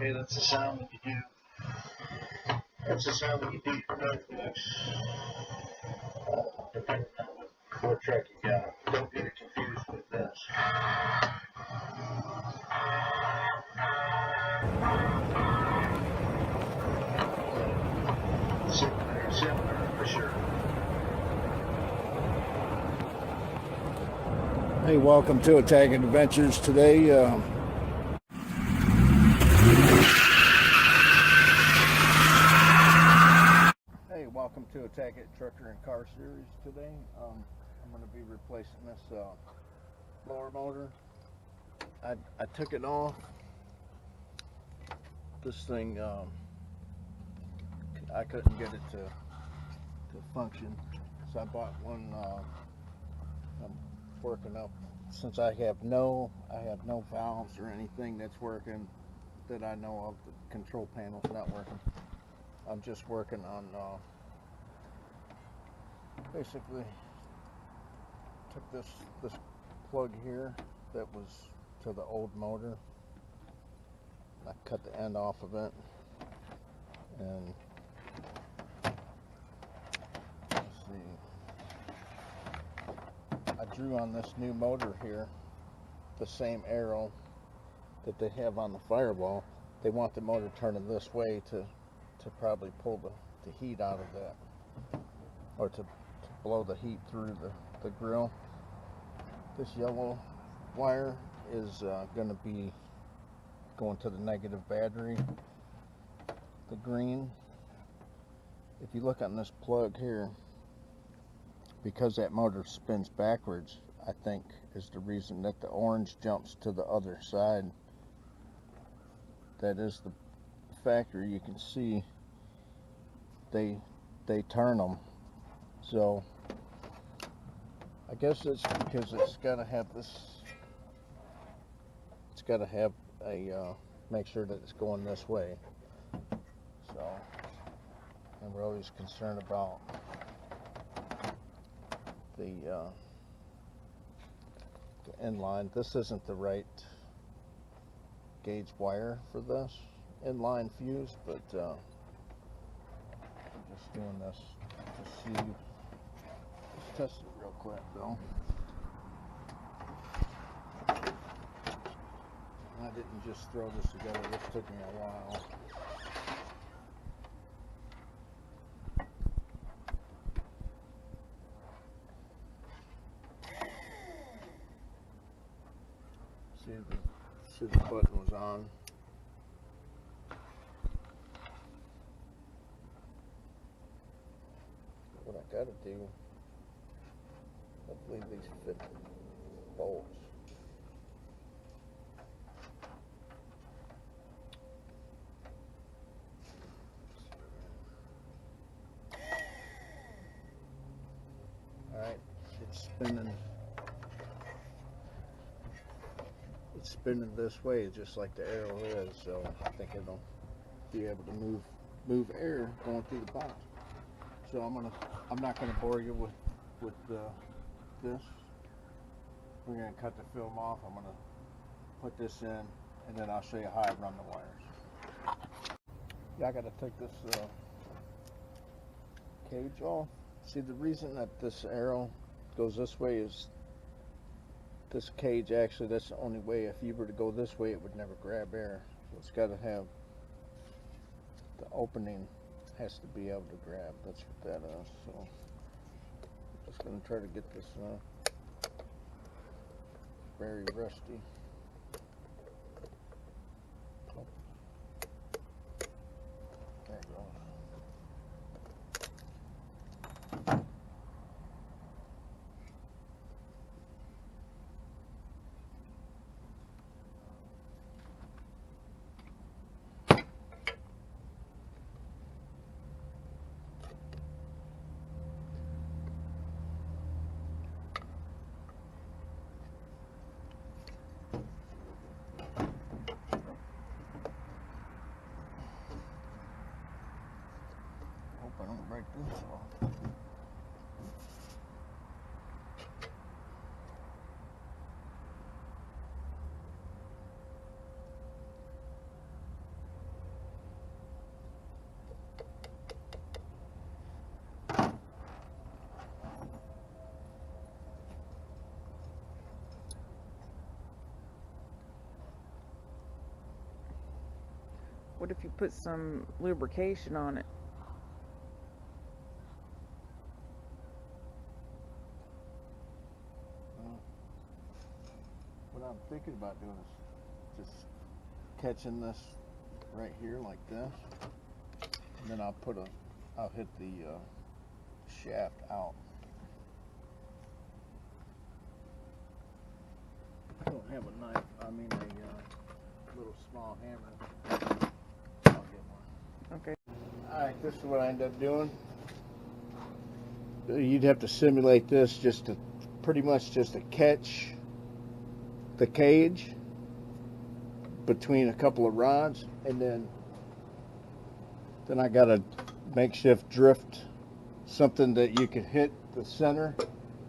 Okay, that's the sound that you do. That's the sound that you do for note mix. Depending on what track you got. Don't get it confused with this. Similar for sure. Hey, welcome to Attack Adventures today. Hey, welcome to Attack It Trucker and Car Series today. I'm going to be replacing this blower motor. I took it off. This thing, I couldn't get it to function, so I bought one. I'm working up, since I have no valves or anything that's working that I know of. The control panel's not working. I'm just working on basically took this plug here that was to the old motor. I cut the end off of it, and let's see, I drew on this new motor here the same arrow that they have on the Fireball. They want the motor turning this way to probably pull the heat out of that, or to blow the heat through the grill. This yellow wire is going to be going to the negative battery. The green, if you look on this plug here, because that motor spins backwards, I think is the reason that the orange jumps to the other side. That is the factory. You can see they turn them. So I guess it's because it's got to have this. It's got to have a make sure that it's going this way. So, and we're always concerned about the inline. This isn't the right gauge wire for this inline fuse, but I'm just doing this to see. Let's test it real quick though. I didn't just throw this together. This took me a while. See the button was on. What I gotta do, hopefully these fit the bolts. Alright, it's spinning. It's spinning this way, just like the arrow is, so I think it'll be able to move air going through the box. So I'm not gonna bore you with this. We're gonna cut the film off. I'm gonna put this in, and then I'll show you how I run the wires. Yeah, I gotta take this cage off. See, the reason that this arrow goes this way is this cage, actually, that's the only way. If you were to go this way, it would never grab air. So it's got to have the opening, has to be able to grab. That's what that is. So I'm just going to try to get this very rusty. Oh. There it goes. I don't break this off. What if you put some lubrication on it? What I'm thinking about doing is just catching this right here like this, and then I'll hit the shaft out. I don't have a knife. I mean a little small hammer. I'll get one. Okay. Alright, this is what I end up doing. You'd have to simulate this just to pretty much just to catch the cage between a couple of rods, and then I got a makeshift drift, something that you could hit the center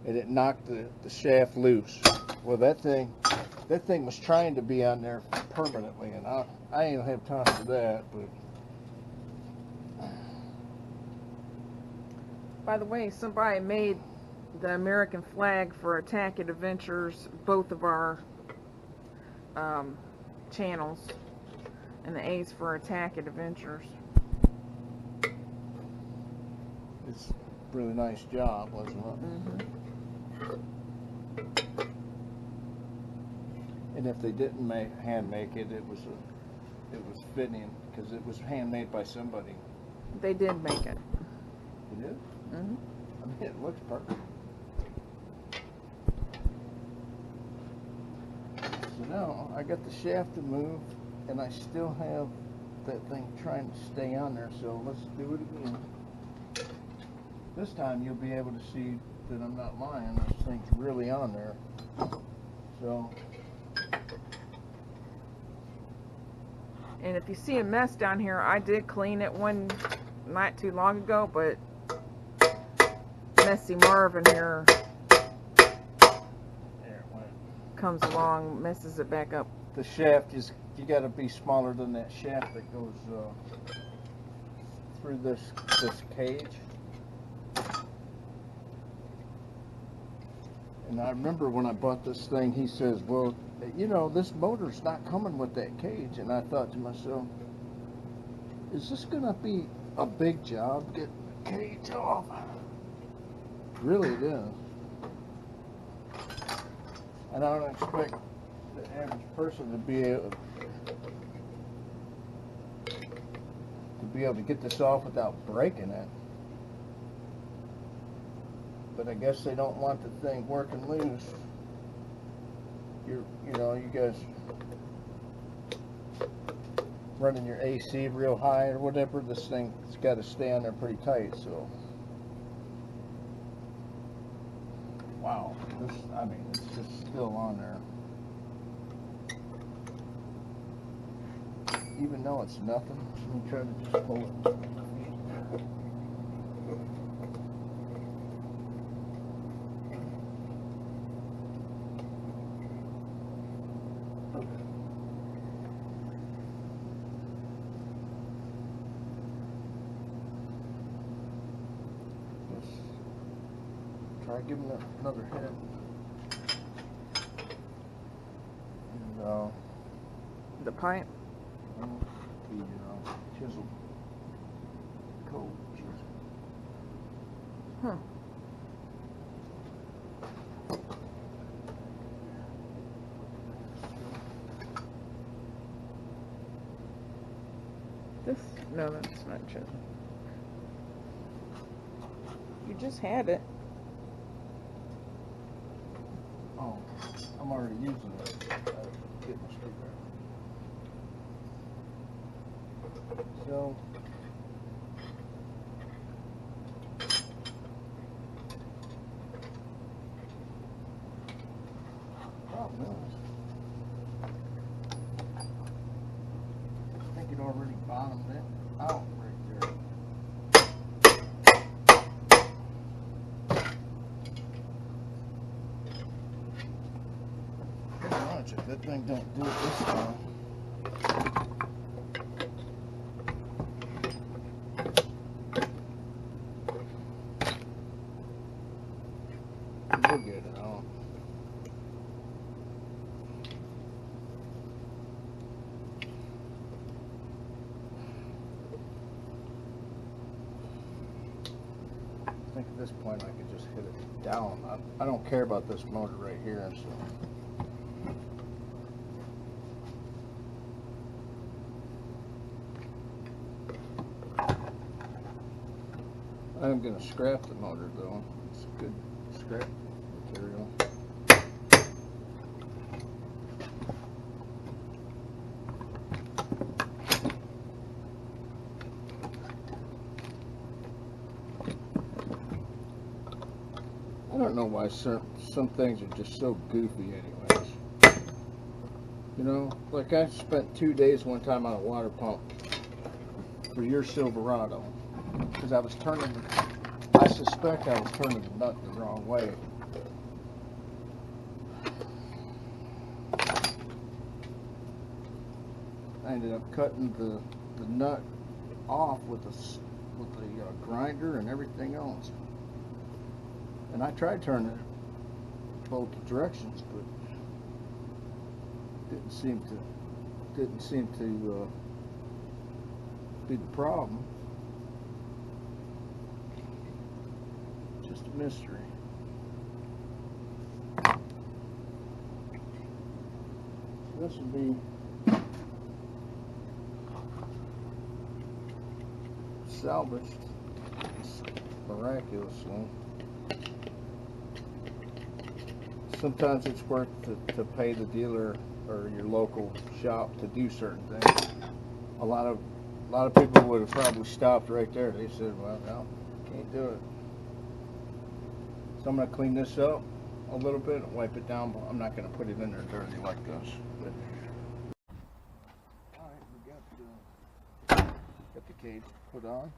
and it knocked the shaft loose. Well, that thing was trying to be on there permanently, and I ain't have time for that. But By the way, somebody made the American flag for Attack and Adventures, both of our channels, and the A's for Attack and Adventures. it's a really nice job, wasn't it? Mm-hmm. And if they didn't hand make it, it was fitting because it was handmade by somebody. They did make it. It is? Mm-hmm. I mean, it looks perfect. So now I got the shaft to move, and I still have that thing trying to stay on there. So let's do it again. This time you'll be able to see that I'm not lying. This thing's really on there. So. And if you see a mess down here, I did clean it one not too long ago, but Messy Marvin here There it went. comes along, messes it back up. The shaft is, you got to be smaller than that shaft that goes through this cage. And I remember when I bought this thing, he says, well, you know, this motor's not coming with that cage. And I thought to myself, is this going to be a big job getting the cage off? Really it is. And I don't expect the average person to be able to get this off without breaking it. But I guess they don't want the thing working loose. You guys running your AC real high or whatever, this thing's got to stay on there pretty tight. So, wow, it's just still on there. Even though it's nothing, let me try to just pull it. Try giving it another hit. And The pipe? The chisel. Cold chisel. Huh. No, that's not chisel. You just had it. Oh, I'm already using it. Get my screwdriver. So, problem is, I think it already bottomed it out right there. If that thing don't do it this time. We'll get it on. think at this point I could just hit it down. I don't care about this motor right here, so. I'm going to scrap the motor though. It's good scrap material. I don't know why some things are just so goofy anyways. You know, like I spent 2 days one time on a water pump for your Silverado because I suspect I was turning the nut the wrong way. I ended up cutting the nut off with the grinder and everything else. And I tried turning it both directions, but didn't seem to be the problem. Just a mystery. So this would be salvaged miraculously. Sometimes it's worth to pay the dealer or your local shop to do certain things. A lot of people would have probably stopped right there. They said, well, no, can't do it. So I'm going to clean this up a little bit and wipe it down, but I'm not going to put it in there dirty like this. But, all right, we got the cage put on.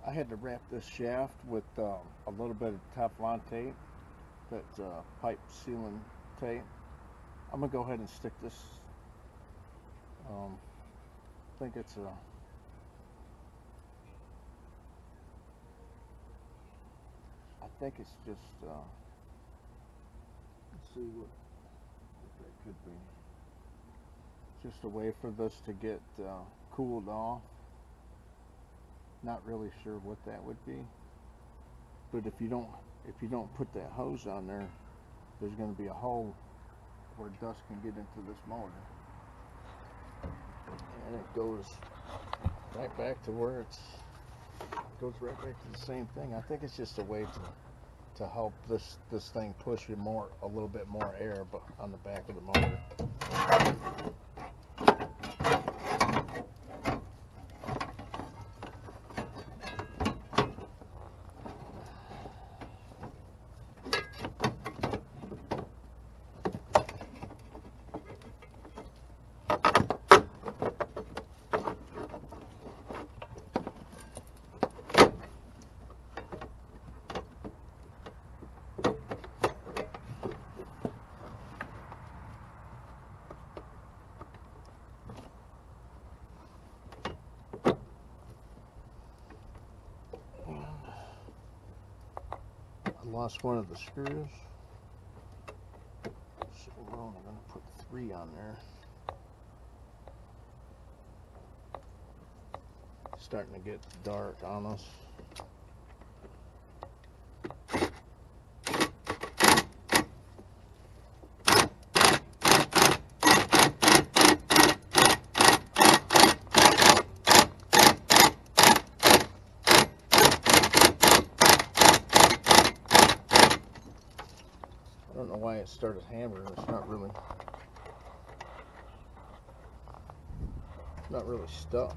I had to wrap this shaft with a little bit of Teflon tape. That's pipe sealing tape. I'm gonna go ahead and stick this. I think it's a. I think it's just. Let's see what that could be. Just a way for this to get cooled off. Not really sure what that would be, but if you don't put that hose on there, there's going to be a hole where dust can get into this motor, and it goes right back to where it goes right back to the same thing. I think it's just a way to help this thing push a little bit more air, but on the back of the motor. Lost one of the screws, so we're only going to put 3 on there. Starting to get dark on us. I don't know why it started hammering. It's not really stuck.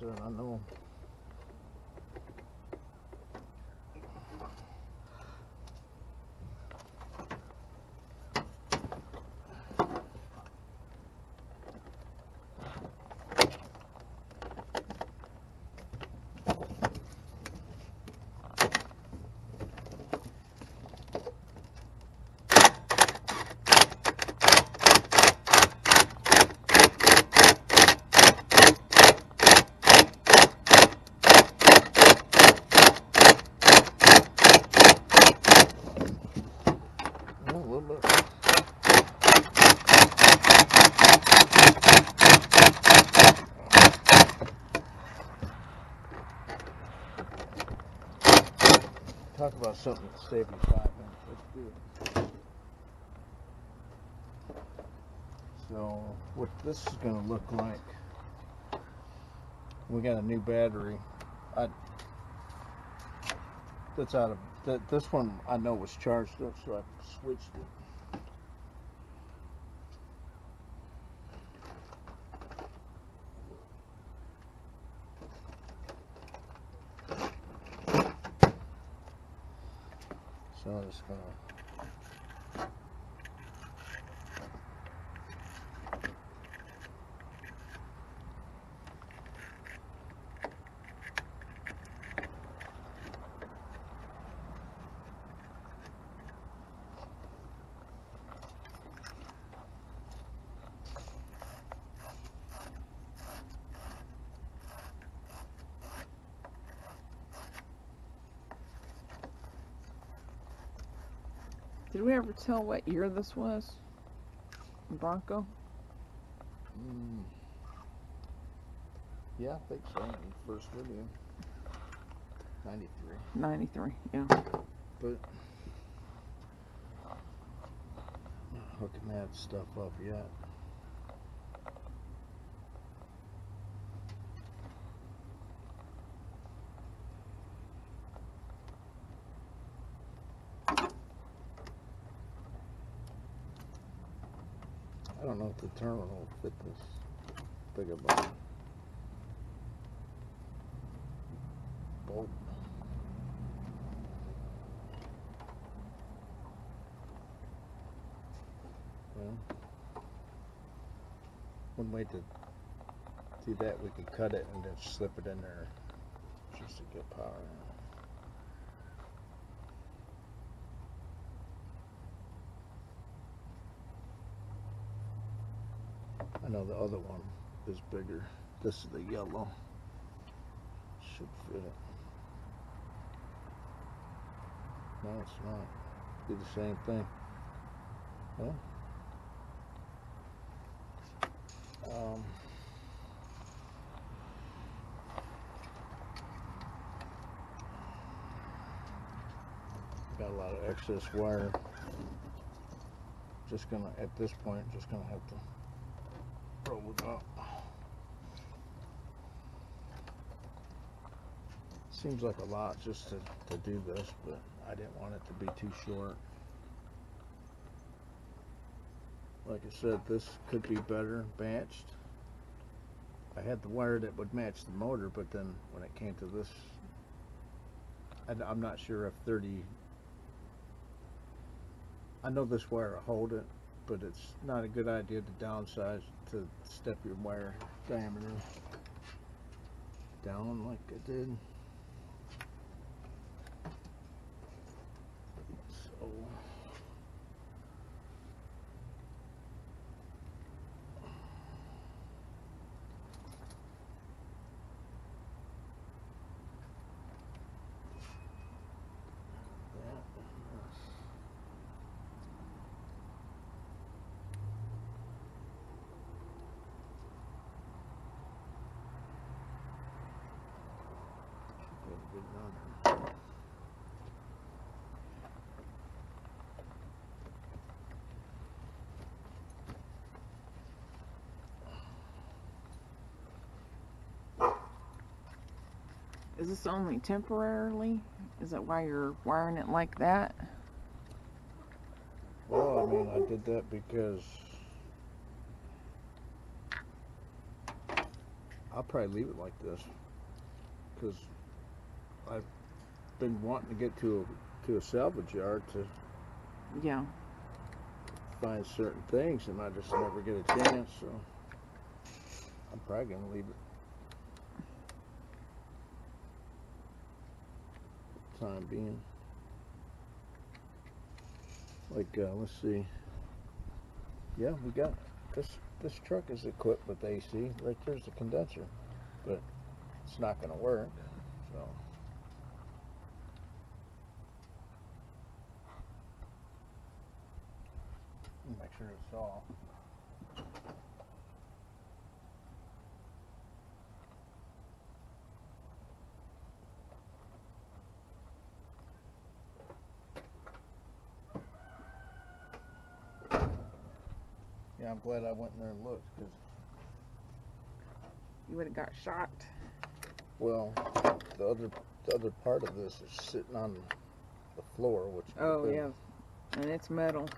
said, I know. A little bit. Talk about something that save you 5 minutes. Let's do it. So, what this is going to look like, we got a new battery. That's out of, this one I know was charged up, so I switched it. So I'm just gonna Did we ever tell what year this was? Bronco? yeah, I think so. In the first video, 93. 93, yeah. But not hooking that stuff up yet. I don't know if the terminal will fit this big of a bolt. Well, one way to do that, we could cut it and then slip it in there just to get power. I know the other one is bigger. This is the yellow. Should fit it. No, it's not. Do the same thing. Well, got a lot of excess wire. Just gonna, at this point, just gonna have to roll it up. Seems like a lot just to do this, but I didn't want it to be too short. Like I said, this could be better matched. I had the wire that would match the motor, but then when it came to this, I'm not sure if 30, I know this wire will hold it, but it's not a good idea to downsize, to step your wire diameter down like I did. So Is this only temporarily? Is that why you're wiring it like that? well, I mean, I did that because I'll probably leave it like this, because I've been wanting to get to a salvage yard to Yeah. find certain things, and I just never get a chance. So I'm probably gonna leave it. Time being, like let's see. Yeah, we got this truck is equipped with AC. Right there's the condenser, but it's not gonna work. So make sure it's off. Yeah, I'm glad I went in there and looked, because You would have got shocked. well, the other part of this is sitting on the floor, which Oh yeah, and it's metal.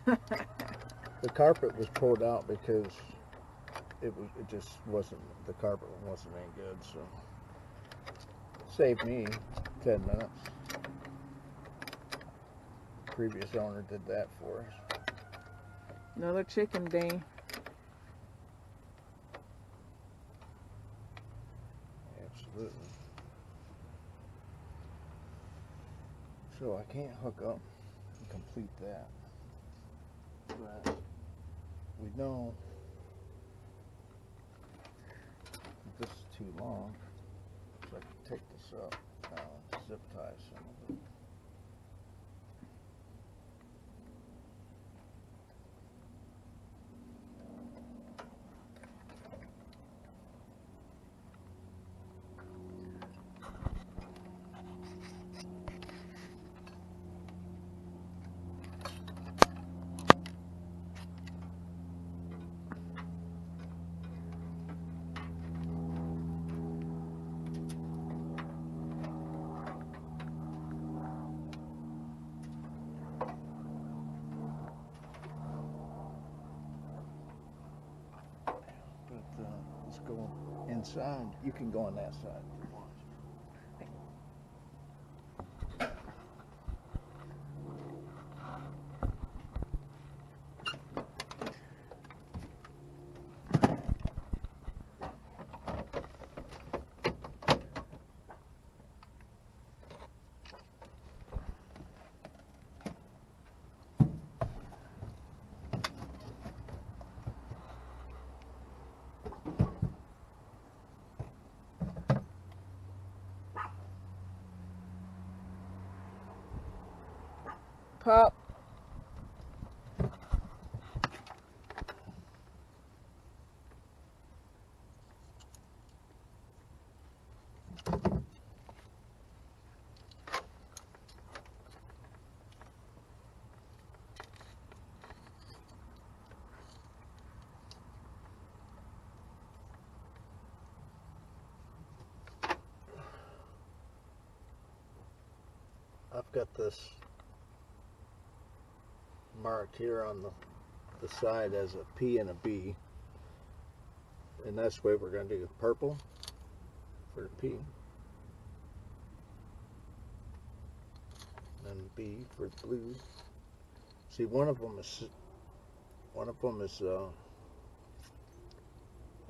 the carpet was pulled out because it just wasn't, the carpet wasn't any good, so saved me 10 minutes. Previous owner did that for us. Another chicken day. Absolutely. So I can't hook up and complete that, but we know that this is too long, so I can take this up now and zip tie some of it. Let's go inside. You can go on that side if you want. Pup. I've got this marked here on the side as a P and a B, and that's the way we're going to do purple for the P and B for the blue. See, one of them is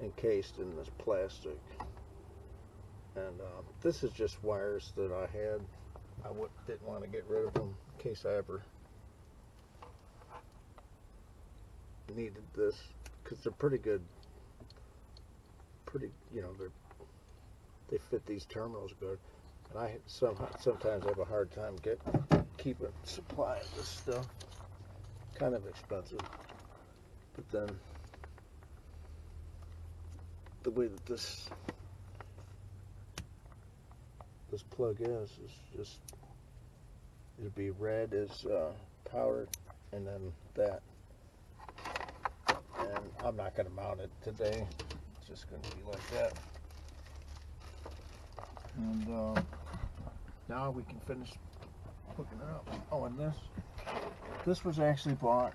encased in this plastic, and this is just wires that I had. I didn't want to get rid of them in case I ever needed this, because they're pretty good. You know, they fit these terminals good, and I sometimes have a hard time keeping supply of this stuff. Kind of expensive, but then the way that this plug is just, it'd be red as power, and then that. And I'm not going to mount it today. It's just going to be like that. And now we can finish hooking it up. Oh, and this was actually bought,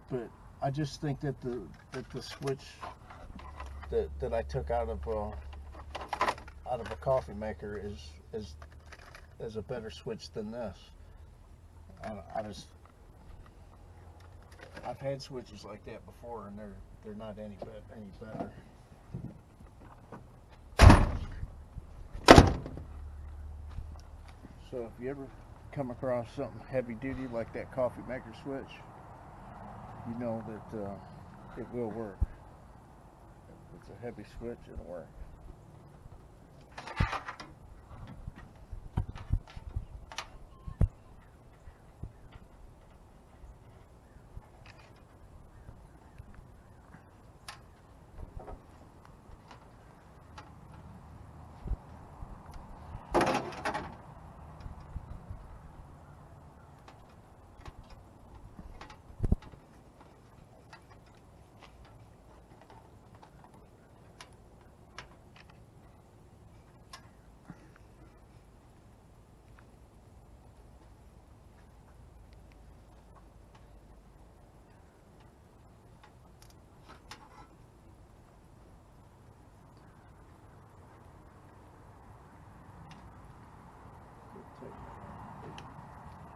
but I just think that the switch that I took out of a coffee maker is a better switch than this. I've had switches like that before, and they're not any better. So if you ever come across something heavy duty like that coffee maker switch, you know that it will work. If it's a heavy switch, it'll work.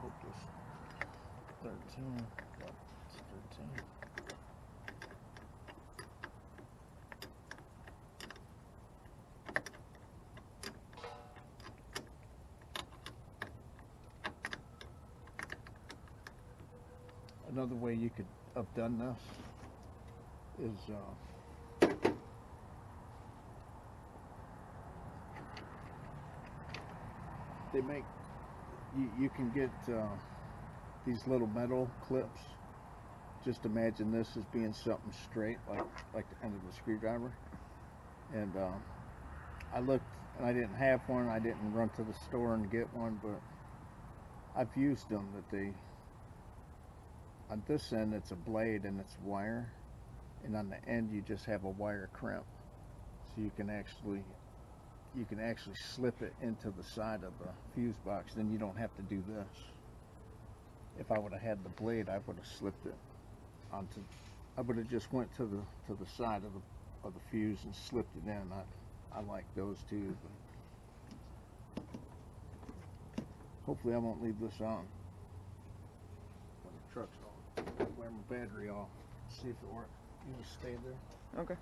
Hope this 13. It's 13. Another way you could have done this is they make you can get these little metal clips. Just imagine this as being something straight, like the end of the screwdriver. And I looked and I didn't have one. I didn't run to the store and get one, but I've used them. On this end it's a blade and it's wire, and on the end you just have a wire crimp, so you can actually slip it into the side of the fuse box. Then you don't have to do this. If I would have had the blade, I would have slipped it onto. I would have just went to the side of the fuse and slipped it in. I like those too. But hopefully I won't leave this on when the truck's on. Wear my battery off. See if it works. You just stay there. Okay.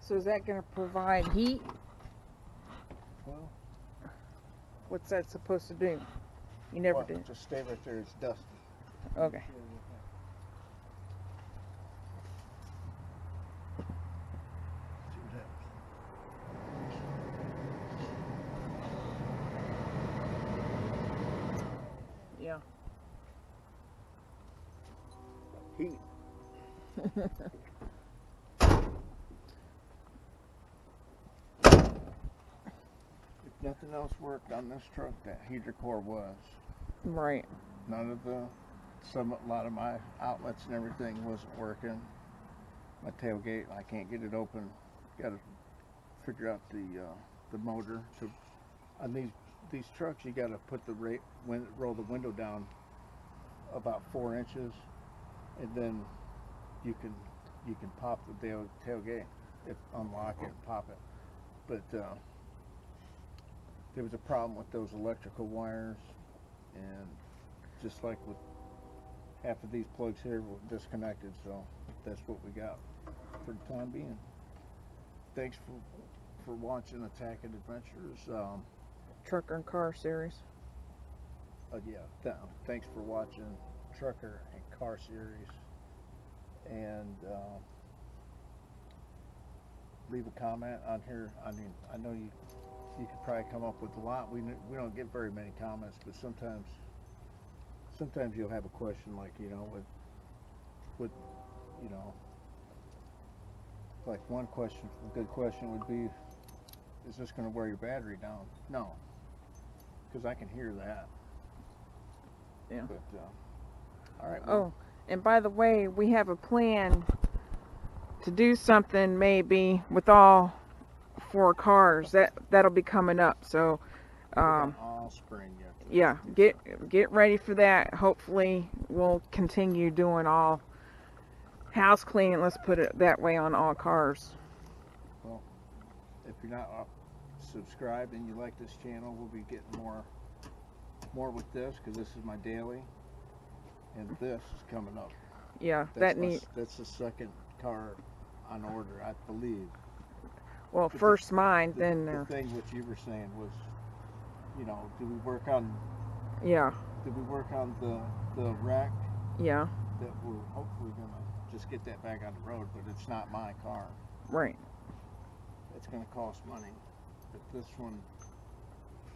So is that going to provide heat? Well, What's that supposed to do? You never well, did. just stay right there. It's dusty. Okay. See what happens. Yeah. Heat. If nothing else worked on this truck, that heater core was. Right. None of a lot of my outlets and everything wasn't working. My tailgate, I can't get it open. Got to figure out the motor. So on these trucks, you got to put roll the window down about 4 inches, and then you can pop the tailgate, unlock it, and pop it. But there was a problem with those electrical wires, and just like with half of these plugs here were disconnected, so that's what we got for the time being. Thanks for watching Attacking Adventures. Trucker and car series. Yeah, thanks for watching Trucker and Car Series, and leave a comment on here. I mean, I know you could probably come up with a lot. We don't get very many comments, but sometimes you'll have a question like, with like one question, a good question would be, is this going to wear your battery down? No, because I can hear that. Yeah. But all right. Oh, and by the way, we have a plan to do something maybe with all for cars. That'll be coming up. So all spring yet. yeah, get ready for that. Hopefully we'll continue doing all house cleaning, let's put it that way, on all cars. Well, if you're not subscribed and you like this channel, we'll be getting more with this, because this is my daily, and this is coming up. Yeah, that's the second car on order, I believe. Well, first mine, then the thing what you were saying was, you know, do we work on the wreck? Yeah. That we're hopefully gonna just get that back on the road, but it's not my car. Right. It's gonna cost money, but this one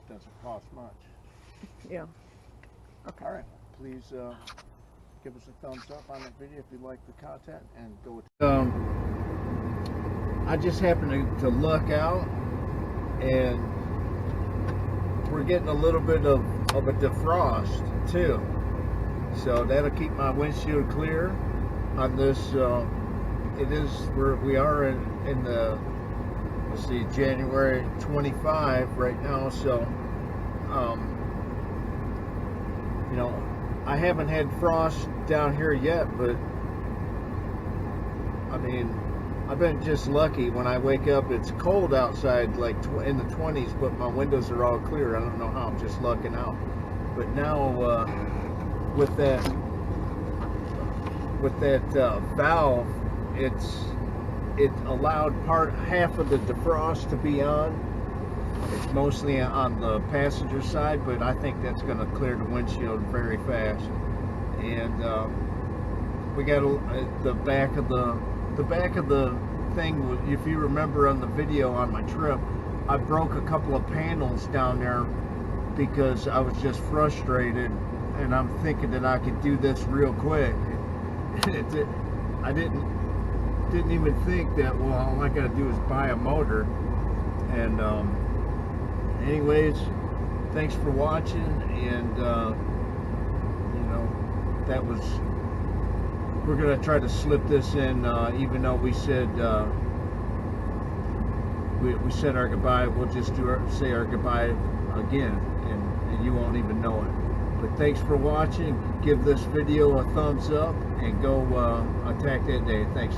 doesn't cost much. Yeah. Okay. All right. Please give us a thumbs up on that video if you like the content, and go with. I just happened to look out, and we're getting a little bit of a defrost too, so that'll keep my windshield clear on this. We are in the, let's see, January 25 right now, so you know, I haven't had frost down here yet, but I mean, I've been just lucky. When I wake up, it's cold outside, like in the 20s, but my windows are all clear. I don't know how, I'm just lucking out. But now with that valve, it allowed half of the defrost to be on. It's mostly on the passenger side, but I think that's going to clear the windshield very fast. And we got the back of the thing. If you remember on the video on my trip, I broke a couple of panels down there because I was just frustrated, and I'm thinking that I could do this real quick. I didn't even think that, well, all I gotta do is buy a motor. And anyways, thanks for watching, and you know, we're gonna try to slip this in, even though we said we said our goodbye. We'll just say our goodbye again, and you won't even know it. But thanks for watching. Give this video a thumbs up, and go attack that day. Thanks.